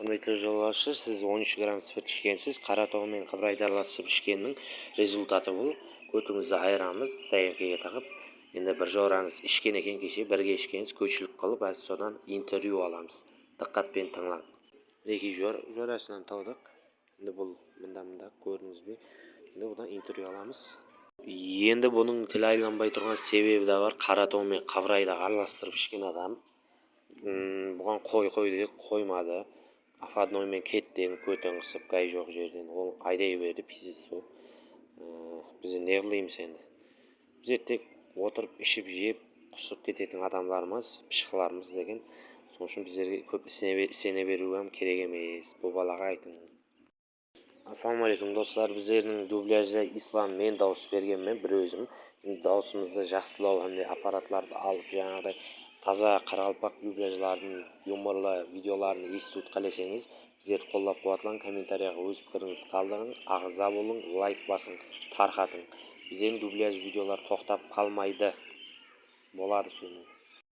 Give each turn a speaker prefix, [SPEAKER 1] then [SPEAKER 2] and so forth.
[SPEAKER 1] Құрметті жолаушылар, сіз 13 грамм спирт ішкенсіз. Қаратау мен қыбырайды араласып ішкеннің результаты бұл. Көтіңізді айырамыз, сәйекеге тағып. Енді бір жораңыз ішкен екен кеше, бірге ішкенсіз, көпшілік қылып, әз содан интервью аламыз. Диққатпен тыңлаң. Екі жорасынан таудық. Енді бұл мында көрдіңіз бе? Енді бұдан интервью аламыз. Енді бұның тіл айланбай тұрған себебі де бар. Қаратау мен қыбырайды араластырып ішкен адам. Бұған қой деп қоймады. Афадноймен кеттен көтен қысып, қай жоқ жерден. Ол айдай берді, пиздец болып. Біз не қылаймыз енді? Біз тек отырып, ішіп, жеп, құсып кететін адамдарымыз, пышқыларымыз деген. Соның үшін біздерге көп сене беруім керек емес. Бұл балаға айтың. Ассалаумағалейкум достар, біздердің дубляжда ислам мен дауыс бергенмен бір өзім. Даусымызды жақсылау әмде аппаратларды алып жаңағыдай таза қарақалпақ дубляжлардың юморлы видеоларын естуді қаласаңыз, біздерді қолдап қуатлан, комментарияға өз пікіріңізді қалдырың, ағза болың, лайк басың, тарқатың. Біздердің дубляж видеолар тоқтап қалмайды. Болады сөйлеу.